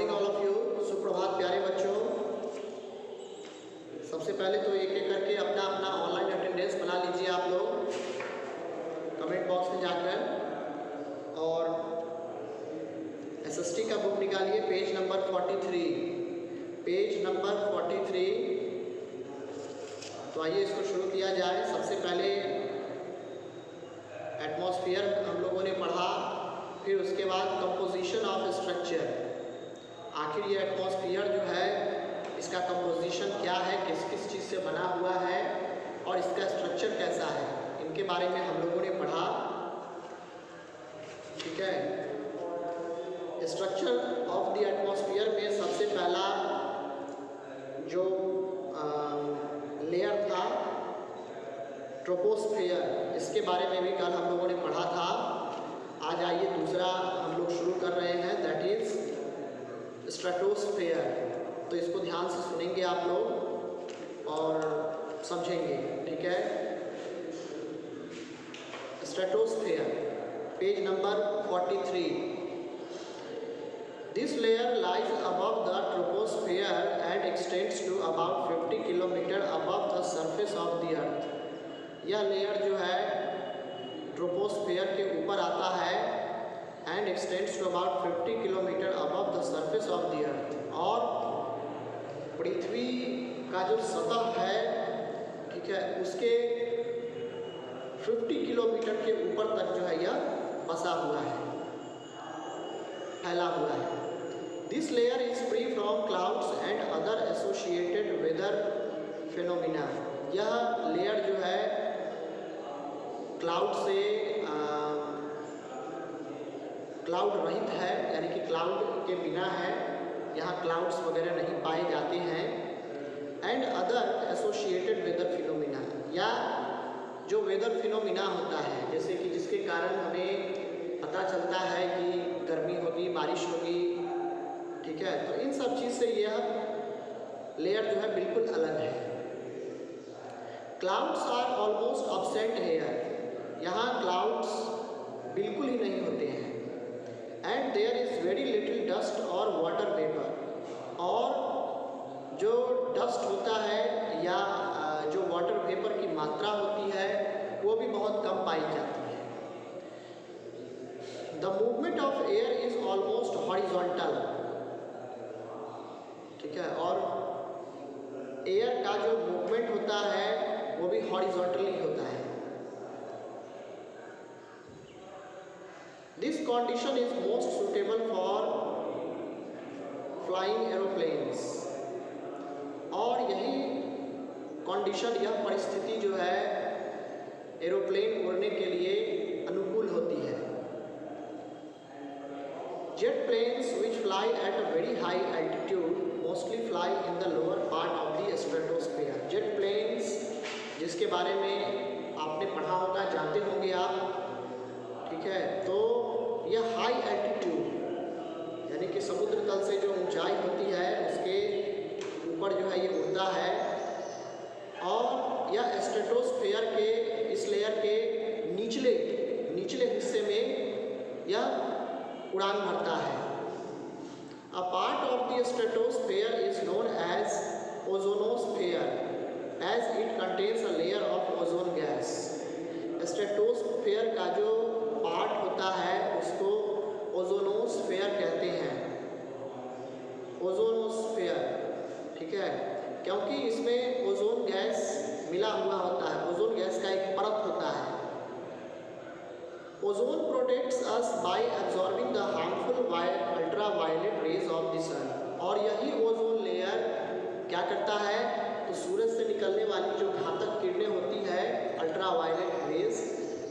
Morning all of you. सुप्रभात प्यारे बच्चों। सबसे पहले तो एक एक करके अपना अपना ऑनलाइन अटेंडेंस बना लीजिए आप लोग कमेंट बॉक्स में जाकर, और एसएसटी का बुक निकालिए पेज नंबर 43। Page number 43। तो आइए इसको शुरू किया जाए। सबसे पहले एटमॉस्फेयर हम लोगों ने पढ़ा, फिर उसके बाद कंपोजिशन ऑफ स्ट्रक्चर। आखिर ये एटमॉस्फेयर जो है इसका कंपोजिशन क्या है, किस किस चीज़ से बना हुआ है और इसका स्ट्रक्चर कैसा है, इनके बारे में हम लोगों ने पढ़ा। ठीक है। स्ट्रक्चर ऑफ द एटमॉस्फेयर में सबसे पहला जो लेयर था ट्रोपोस्फेयर, इसके बारे में भी कल हम लोगों ने पढ़ा था। आज आइए दूसरा हम लोग शुरू कर रहे हैं, दैट इज स्ट्रेटोस्फेयर। तो इसको ध्यान से सुनेंगे आप लोग और समझेंगे। ठीक है। Stratosphere, page number 43। This layer lies above the troposphere and extends to about 50 kilometre above the surface of the earth। यह लेयर जो है ट्रोपोस्फेयर के ऊपर आता है and extends to about 50 kilometre above the surface of the earth। और पृथ्वी का जो सतह है, ठीक है, उसके 50 किलोमीटर के ऊपर तक जो है यह बसा हुआ है, फैला हुआ है। This layer is free from clouds and other associated weather phenomena. यह लेयर जो है क्लाउड से क्लाउड रहित है, यानी कि क्लाउड के बिना है, यहाँ क्लाउड्स वगैरह नहीं पाए जाते हैं। And other associated weather phenomena, या जो वेदर फिनोमिना होता है, जैसे कि जिसके कारण हमें पता चलता है कि गर्मी होगी, बारिश होगी। ठीक है। तो इन सब चीज़ से यह लेयर जो है बिल्कुल अलग है। Clouds are almost absent here. यहाँ क्लाउड्स बिल्कुल ही नहीं होते हैं। And there is very little dust और वाटर वेपर। और जो डस्ट होता है या जो वाटर वेपर की मात्रा होती है वो भी बहुत कम पाई जाती है। The movement of air is almost horizontal. ठीक है। और एयर का जो मूवमेंट होता है वो भी हॉरिजॉन्टली होता है। This condition is most suitable for flying aeroplanes. और यही कंडीशन, यह परिस्थिति जो है एरोप्लेन उड़ने के लिए अनुकूल होती है। Jet planes which fly at a very high altitude mostly fly in the lower part of the stratosphere। Jet planes जिसके बारे में आपने पढ़ा होगा, जानते होंगे आप। ठीक है। तो यह हाई एल्टीट्यूड यानी कि समुद्र तल से जो ऊंचाई होती है उसके ऊपर जो है ये उड़ता है, और यह स्ट्रेटोस्फेयर के इस लेयर के निचले हिस्से में यह उड़ान भरता है। A part of the stratosphere is known as ozonosphere as it contains a layer of ozone gas. Stratosphere का जो पार्ट होता है उसको ओजोनोस्फेयर कहते हैं। ओजोनोस्फेयर, ठीक है, क्योंकि इसमें ओजोन गैस मिला हुआ होता है। ओजोन गैस का एक परत होता है। Ozone protects us by absorbing the harmful ultraviolet rays of the sun। और यही ओजोन लेयर क्या करता है, तो सूरज से निकलने वाली जो घातक किरणें होती है, अल्ट्रावायलेट रेज,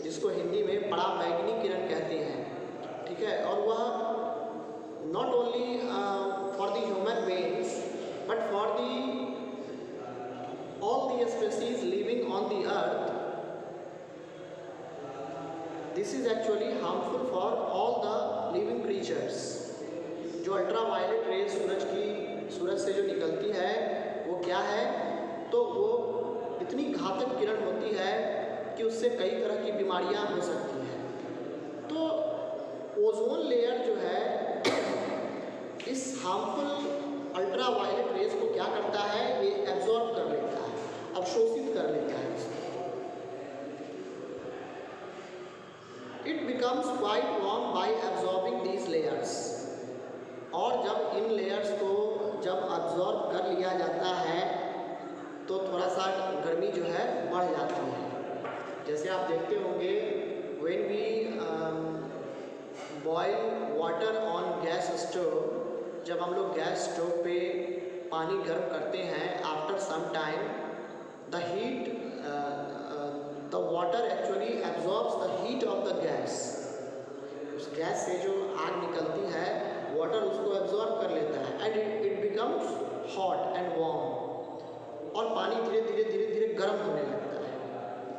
जिसको हिंदी में पराबैंगनी किरण कहते हैं। ठीक है। और वह not only for the human beings but for the all the species living on the earth, this is actually harmful for all the living creatures. जो अल्ट्रावायलेट रेज सूरज से जो निकलती है वो क्या है, तो वो इतनी घातक किरण होती है कि उससे कई तरह की बीमारियां हो सकती हैं। तो ओजोन लेयर जो है इस हार्मफुल अल्ट्रा वायलेट रेज को क्या करता है, ये एब्जॉर्ब कर लेता है, अवशोषित कर लेता है इसको। It becomes quite warm bye absorbing these layers, और जब इन लेयर्स को जब अब्जॉर्ब कर लिया जाता है तो थोड़ा सा गर्मी जो है बढ़ जाती है। जैसे आप देखते होंगे when we boil water on gas stove, जब हम लोग गैस स्टोव पे पानी गर्म करते हैं, after some time the heat the water actually absorbs the heat of the gas. उस गैस से जो आग निकलती है, वाटर उसको एब्जॉर्ब कर लेता है and it becomes hot and warm, और पानी धीरे धीरे धीरे धीरे गर्म होने लगता है।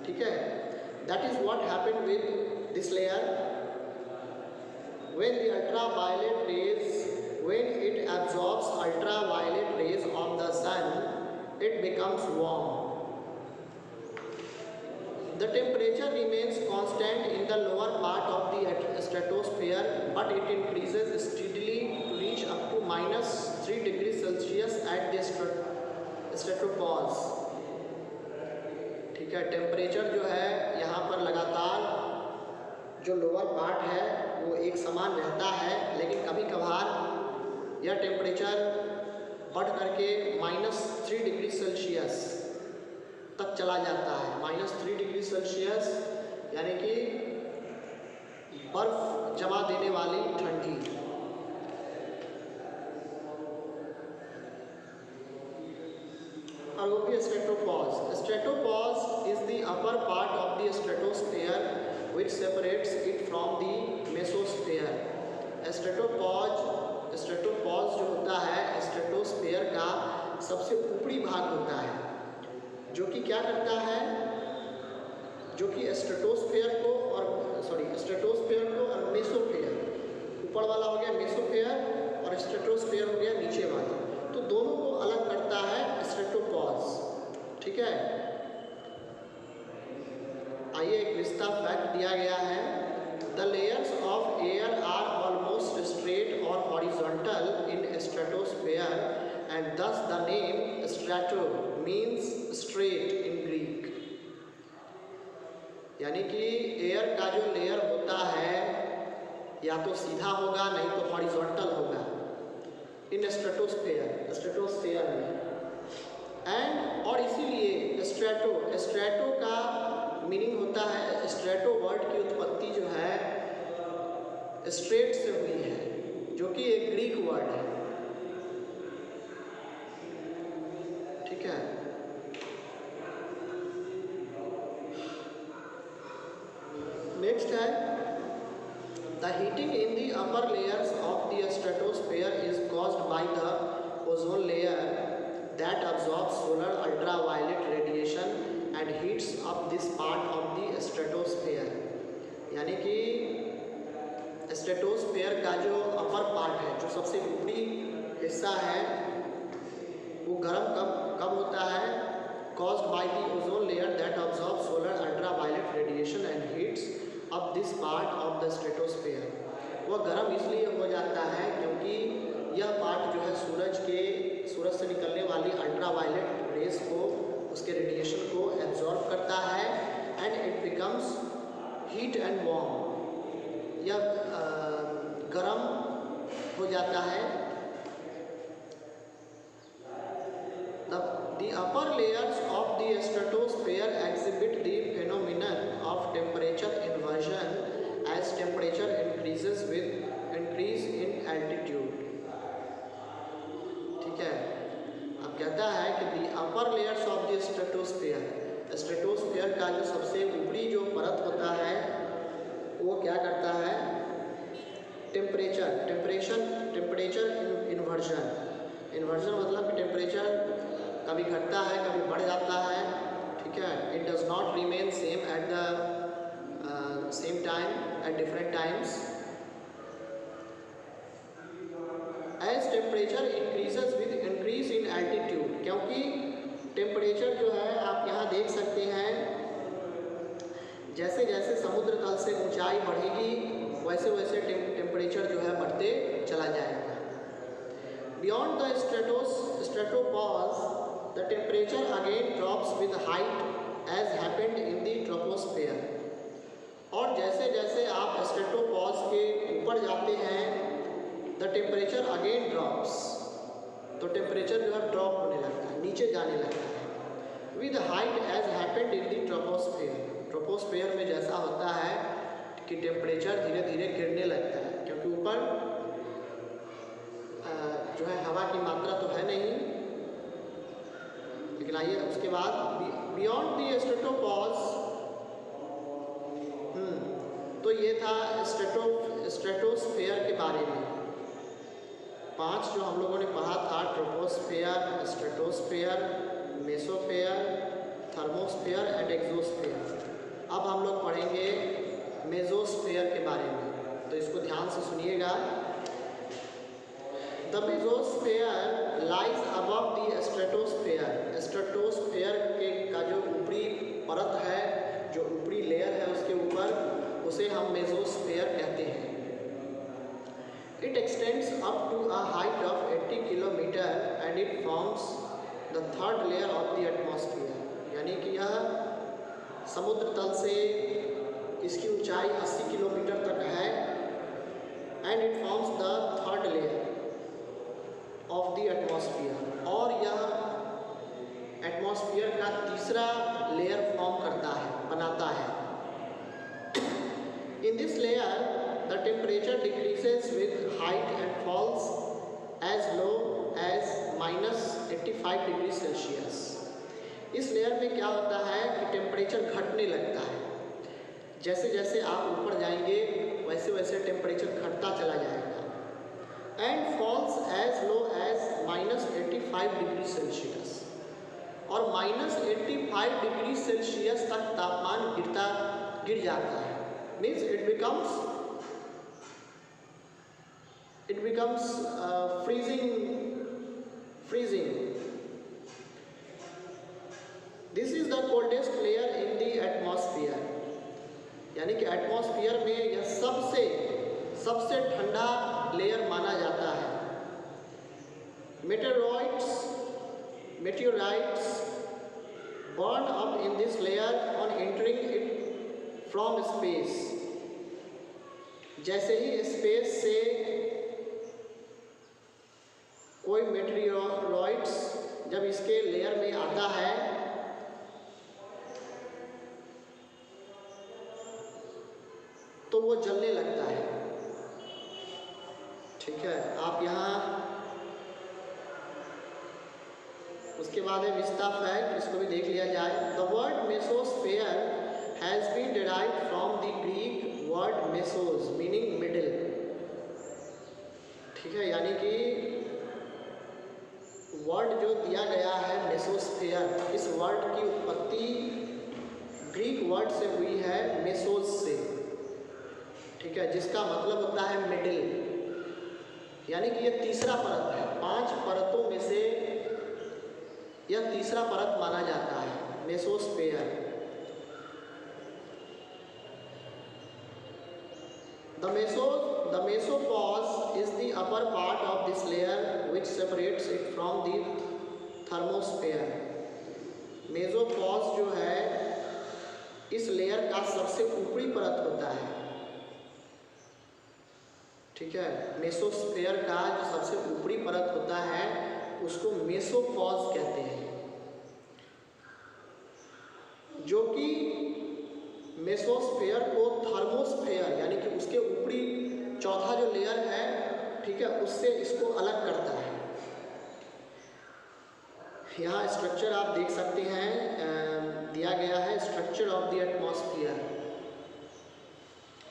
ठीक है, that is what happened with this layer when the ultraviolet rays, when it absorbs ultraviolet rays on the sun, it becomes warm. The temperature remains constant in the lower part of the stratosphere, but it increases steadily to reach up to -3 degrees Celsius at the stratopause. ठीक है, temperature जो है यहाँ पर लगातार जो lower part है वो एक समान रहता है, लेकिन कभी कभार यह टेम्परेचर बढ़ करके -3 डिग्री सेल्सियस तक चला जाता है। -3 डिग्री सेल्सियस यानी कि बर्फ जमा देने वाली ठंडी। और वो भी stratopause. Stratopause is the upper part of the stratosphere which separates it from the mesosphere. Stratopause जो होता है स्ट्रेटोस्फीयर का सबसे ऊपरी भाग होता है, जो कि क्या करता है, जो कि स्ट्रेटोस्फीयर को और मेसोफेयर, ऊपर वाला हो गया मेसोफेयर और स्ट्रेटोस्फीयर हो गया नीचे वाला, तो दोनों को अलग करता है स्ट्रेटोपॉज। ठीक है, आइए एक विस्तार फैक्ट दिया गया है। The layers of air are almost straight और horizontal in stratosphere and thus the name strato means straight in Greek. यानी कि एयर का जो लेयर होता है या तो सीधा होगा नहीं तो हॉरिजॉन्टल होगा इन स्ट्रेटोस्फीयर में, एंड और इसीलिए स्ट्रेटो का मीनिंग होता है, स्ट्रेटो वर्ड की उत्पत्ति जो है स्ट्रेट से हुई है, जो कि एक ग्रीक वर्ड है। ठीक है, नेक्स्ट है the heating in the upper layers of the stratosphere is caused by the ozone layer that absorbs solar ultraviolet radiation and heats up this part of the stratosphere। यानी कि stratosphere का जो upper part है, जो सबसे ऊपरी हिस्सा है, वो गर्म कब होता है, caused by the ozone layer that absorbs solar ultraviolet radiation and heats up this part of the stratosphere। वह गर्म इसलिए हो जाता है क्योंकि यह पार्ट जो है सूरज से निकलने वाली अल्ट्रावायलेट रेस को, उसके रेडिएशन को एब्जॉर्ब करता है and it becomes heat and warm, यह गर्म हो जाता है। The upper layers of the stratosphere exhibit the phenomenon of temperature inversion as temperature increases with increase in altitude। ठीक है, अब कहता है कि the upper layers of the stratosphere का जो सबसे ऊपरी जो परत होता है वो क्या करता है, टेम्परेचर इन्वर्जन मतलब कि टेम्परेचर कभी घटता है कभी बढ़ जाता है। ठीक है, it does not remain same at the same time at different times as temperature increases with increase in altitude. क्योंकि टेम्परेचर जो है आप यहाँ देख सकते हैं, जैसे जैसे समुद्र तल से ऊंचाई बढ़ेगी वैसे वैसे टेम्परेचर जो है बढ़ते चला जाएगा। Beyond the stratopause, the temperature again drops with height as happened in the troposphere. और जैसे जैसे आप स्ट्रेटोपॉज के ऊपर जाते हैं, द टेम्परेचर अगेन ड्रॉप्स, तो टेम्परेचर जो है ड्रॉप होने लगता है, नीचे जाने लगता है। With height as happened in the troposphere, troposphere में जैसा होता है कि टेम्परेचर धीरे धीरे गिरने लगता है, क्योंकि ऊपर जो है हवा की मात्रा तो है नहीं। लेकिन आइए उसके बाद बियॉन्ड द स्ट्रेटोपॉज, तो ये था स्ट्रेटोस्फेयर के बारे में। 5 जो हम लोगों ने पढ़ा था, troposphere, stratosphere, mesosphere, thermosphere and exosphere. अब हम लोग पढ़ेंगे मेसोस्फेयर के बारे में, तो इसको ध्यान से सुनिएगा। The mesosphere lies above the stratosphere, stratosphere के का जो ऊपरी परत है, जो ऊपरी लेयर है उसके ऊपर, उसे हम मेसोस्फेयर कहते हैं। It extends up to a height of 80 kilometre and it forms the third layer of the atmosphere, यानी कि यह समुद्र तल से इसकी ऊंचाई 80 किलोमीटर तक है। And it forms the third layer of the atmosphere, और यह एटमॉस्फेयर का तीसरा लेयर फॉर्म करता है, बनाता है। In this layer, the temperature decreases with height and falls as low as -85 degree Celsius. इस लेयर में क्या होता है कि टेम्परेचर घटने लगता है। जैसे जैसे आप ऊपर जाएंगे वैसे वैसे टेम्परेचर घटता चला जाएगा। And falls as low as -85 degree Celsius, और -85 डिग्री सेल्सियस तक तापमान गिर जाता है। Means it becomes freezing. This is the coldest layer in the atmosphere, यानी कि एटमॉस्फेयर में यह सबसे ठंडा लेयर माना जाता है। Meteorites burn up in this layer on entering it from space. जैसे ही स्पेस से कोई मेटेरियोइड्स जब इसके लेयर में आता है, तो वो जलने लगता है। ठीक है, आप यहाँ उसके बाद है विस्तार फैक्ट, इसको भी देख लिया जाए। The word mesosphere has been derived from the Greek word mesos meaning middle। ठीक है, यानी कि वर्ड जो दिया गया है मेसोस्फेयर, इस वर्ड की उत्पत्ति ग्रीक वर्ड से हुई है, मेसोस से। ठीक है, जिसका मतलब होता है मिडिल, यानी कि यह तीसरा परत है। 5 परतों में से यह तीसरा परत माना जाता है, mesosphere. The mesopause is the upper part of this layer which separates it from the thermosphere। Mesopause जो है इस लेयर का सबसे ऊपरी परत होता है। ठीक है, मेसोस्फेयर का जो सबसे ऊपरी परत होता है उसको मेसोपॉज कहते हैं, जो कि मेसोस्फेयर को थर्मोस्फेयर यानी कि उसके ऊपरी चौथा जो लेयर है, ठीक है, उससे इसको अलग करता है। यहाँ स्ट्रक्चर आप देख सकते हैं, दिया गया है स्ट्रक्चर ऑफ द एटमॉस्फेयर।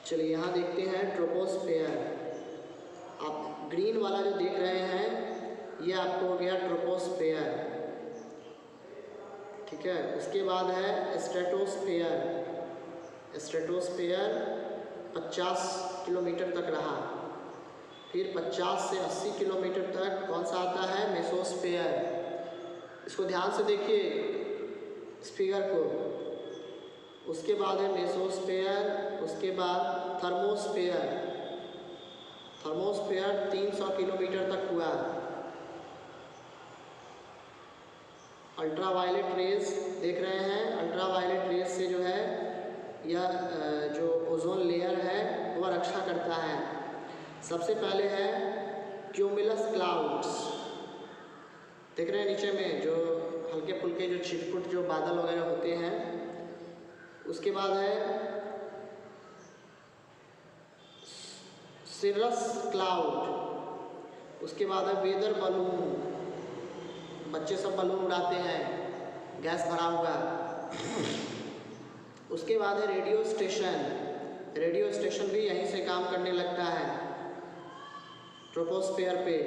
चलिए यहाँ देखते हैं ट्रोपोस्फेयर। आप ग्रीन वाला जो देख रहे हैं ये आपको हो गया ट्रोपोस्फेयर। ठीक है, उसके बाद है स्ट्रेटोस्फेयर। स्ट्रेटोस्फेयर 50 किलोमीटर तक रहा, फिर 50 से 80 किलोमीटर तक कौन सा आता है, मेसोस्फेयर। इसको ध्यान से देखिए इस फिगर को। उसके बाद है मेसोस्फेयर, उसके बाद थर्मोस्फेयर। थर्मोस्फेयर 300 किलोमीटर तक हुआ। अल्ट्रा वायलेट रेज देख रहे हैं। अल्ट्रा वायलेट रेज से जो है यह जो ओजोन लेयर है वह रक्षा करता है। सबसे पहले है क्यूमुलस क्लाउड्स, देख रहे हैं नीचे में जो हल्के फुल्के जो छिटपुट जो बादल वगैरह होते हैं। उसके बाद है सिरस क्लाउड। उसके बाद है वेदर बलून, बच्चे सब बलून उड़ाते हैं गैस भरा हुआ। उसके बाद है रेडियो स्टेशन। रेडियो स्टेशन भी यहीं से काम करने लगता है ट्रोपोस्फेयर पे,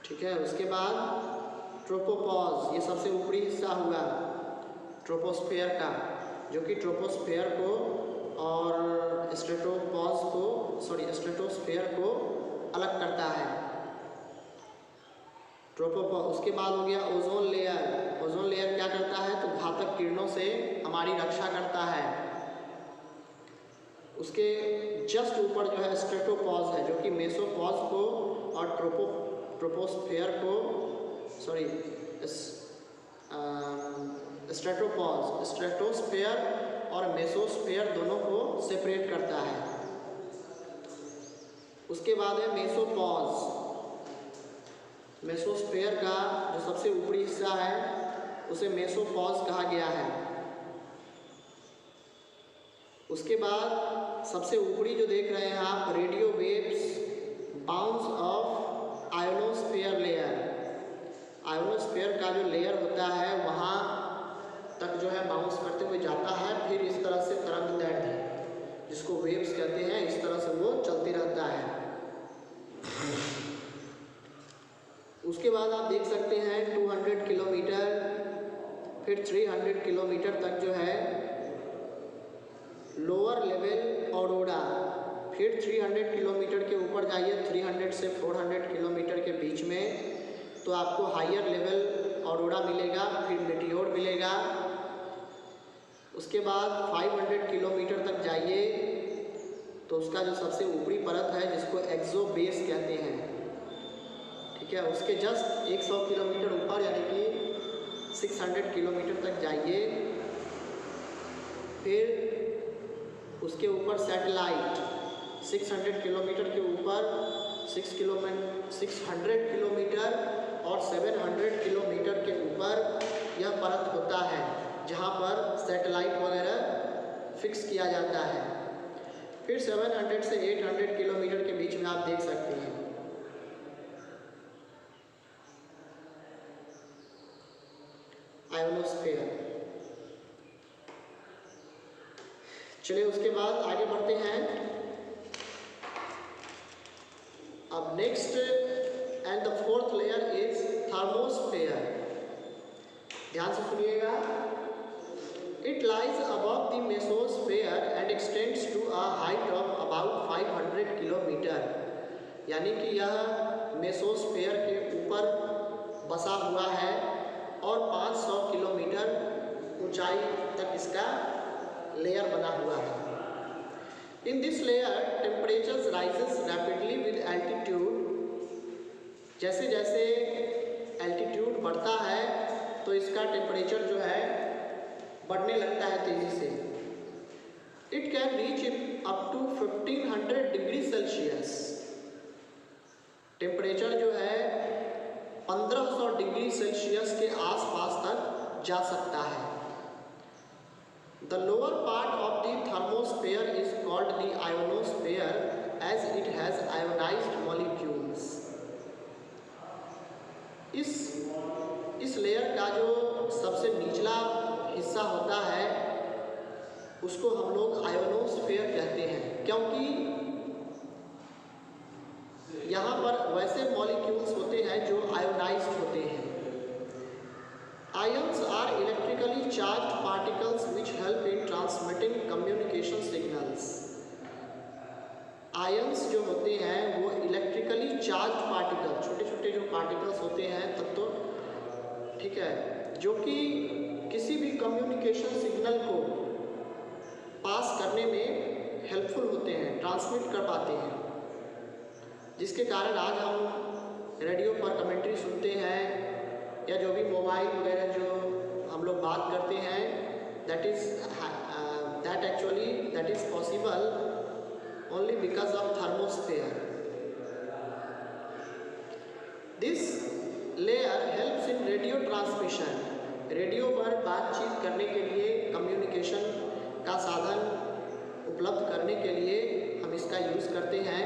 ठीक है। उसके बाद ट्रोपोपॉज, ये सबसे ऊपरी हिस्सा हुआ ट्रोपोस्फेयर का, जो कि ट्रोपोस्फेयर को और स्ट्रेटोस्फेयर को अलग करता है ट्रोपोपॉज। उसके बाद हो गया ओजोन लेयर। ओजोन लेयर क्या करता है तो घातक किरणों से हमारी रक्षा करता है। उसके जस्ट ऊपर जो है स्ट्रेटोपॉज है, जो कि मेसोपॉज को और ट्रोपोस्फेयर को स्ट्रेटोस्फेयर और मेसोस्फेयर दोनों को सेपरेट करता है। उसके बाद है मेसोपॉज। मेसोस्फेयर का जो सबसे ऊपरी हिस्सा है उसे मेसोपॉज कहा गया है। उसके बाद सबसे ऊपरी जो देख रहे हैं आप radio waves bounce off ionosphere layer. Ionosphere का जो लेयर होता है वहाँ तक जो है बाउंस करते हुए जाता है, फिर इस तरह से तरंग दैर्ध्य जिसको वेव्स कहते हैं, इस तरह से वो चलते रहता है। उसके बाद आप देख सकते हैं 200 किलोमीटर, फिर 300 किलोमीटर तक जो है लोअर लेवल ऑरोरा, फिर 300 किलोमीटर के ऊपर जाइए 300 से 400 किलोमीटर के बीच में तो आपको हायर लेवल ऑरोरा मिलेगा, फिर मेटियोर मिलेगा। उसके बाद 500 किलोमीटर तक जाइए तो उसका जो सबसे ऊपरी परत है जिसको एक्सोबेस कहते हैं, ठीक है। उसके जस्ट 100 किलोमीटर ऊपर यानी कि 600 किलोमीटर तक जाइए, फिर उसके ऊपर सैटेलाइट 600 किलोमीटर के ऊपर 600 किलोमीटर और 700 किलोमीटर के ऊपर यह परत होता है जहाँ पर सैटेलाइट वगैरह फिक्स किया जाता है। फिर 700 से 800 किलोमीटर के बीच में आप देख सकते हैं आयोनोस्फेयर। चलिए उसके बाद आगे बढ़ते हैं। अब next and the fourth layer is thermosphere. ध्यान से सुनिएगा। It lies above the mesosphere and extends to a height of about 500 kilometre, यानी कि यह मेसोस्फेयर के ऊपर बसा हुआ है और 500 किलोमीटर ऊंचाई तक इसका लेयर बना हुआ है। In this layer temperature rises rapidly with altitude. जैसे जैसे एल्टीट्यूड बढ़ता है तो इसका टेम्परेचर जो है बढ़ने लगता है तेजी से। It can reach up to 1500 degree Celsius. Temperature जो है 1500 डिग्री सेल्सियस के आसपास तक जा सकता है। The lower part of the thermosphere is called the ionosphere as it has ionized molecules. इस लेयर का जो सबसे निचला हिस्सा होता है उसको हम लोग आयोनोस्फेयर कहते हैं, क्योंकि यहाँ पर वैसे मॉलिक्यूल्स होते हैं जो आयोनाइज्ड होते हैं। Ions are electrically charged particles which help in transmitting communication signals. Ions जो होते हैं वो इलेक्ट्रिकली चार्ज पार्टिकल, छोटे छोटे जो पार्टिकल्स होते हैं तत्व, ठीक है, जो कि किसी भी कम्युनिकेशन सिग्नल को पास करने में हेल्पफुल होते हैं, ट्रांसमिट कर पाते हैं, जिसके कारण आज हम रेडियो पर commentary that is possible only because of thermosphere. This layer helps in radio transmission. Radio पर बातचीत करने के लिए, कम्युनिकेशन का साधन उपलब्ध करने के लिए हम इसका यूज़ करते हैं.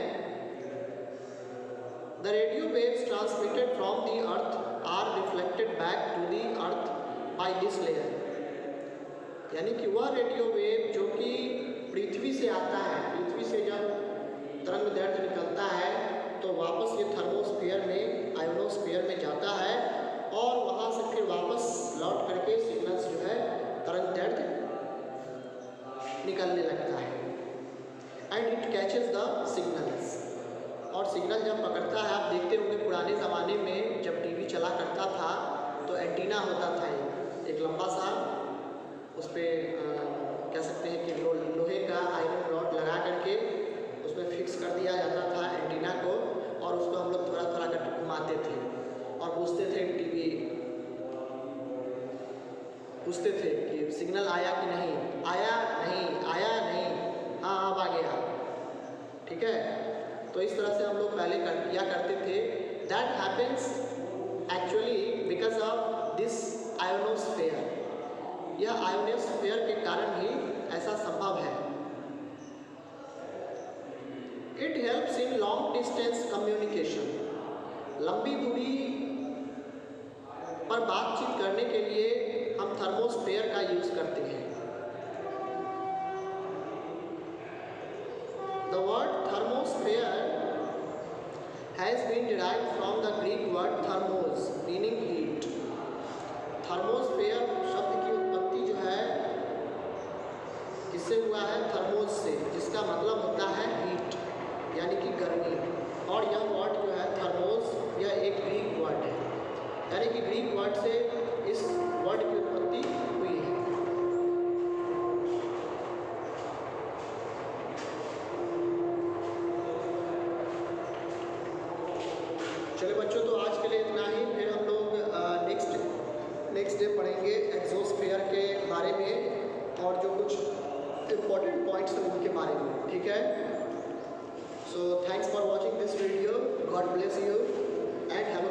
The radio waves transmitted from the earth are reflected back to the earth by this layer. यानी कि वह रेडियो वेव जो कि पृथ्वी से आता है, पृथ्वी से जब तरंग दैर्ध्य निकलता है तो वापस ये थर्मोस्फीयर में, आयोनोस्फीयर में जाता है और वहाँ से फिर वापस लौट करके सिग्नल्स जो है तरंग दैर्ध्य निकलने लगता है. And it catches the signals. और सिग्नल जब पकड़ता है, आप देखते होंगे पुराने ज़माने में जब टीवी चला करता था तो एंटीना होता था एक लंबा सा, उस पर कह सकते हैं कि लोहे का आयरन रॉड लगा करके उसमें फिक्स कर दिया जाता था एंटीना को, और उसको हम लोग थोड़ा थोड़ा करके घुमाते थे और पूछते थे टीवी, पूछते थे कि सिग्नल आया कि नहीं, आया नहीं, आया नहीं, हाँ अब आ गया. ठीक है, तो इस तरह से हम लोग पहले किया करते थे. That happens actually because of this ionosphere. यह आयोनोस्फेयर के कारण ही ऐसा संभव है. It helps in long distance communication. लंबी दूरी पर बातचीत करने के लिए हम थर्मोस्फेयर का यूज़ करते हैं. The word thermosphere has been derived from the Greek word thermos, meaning heat. Thermosphere शब्द की उत्पत्ति जो है किससे हुआ है? थर्मोस से, जिसका मतलब होता है हीट यानी कि गर्मी. और यह वर्ड जो है थर्मोस, यह एक ग्रीक वर्ड है, यानी कि ग्रीक वर्ड से इस वर्ड की उत्पत्ति हुई है. चलिए बच्चों, तो आज के लिए इतना ही. फिर हम लोग नेक्स्ट डे पढ़ेंगे एक्सोस्फीयर के बारे में और जो कुछ इम्पोर्टेंट पॉइंट्स हैं उनके बारे में. ठीक है, so thanks for watching this video. God bless you and have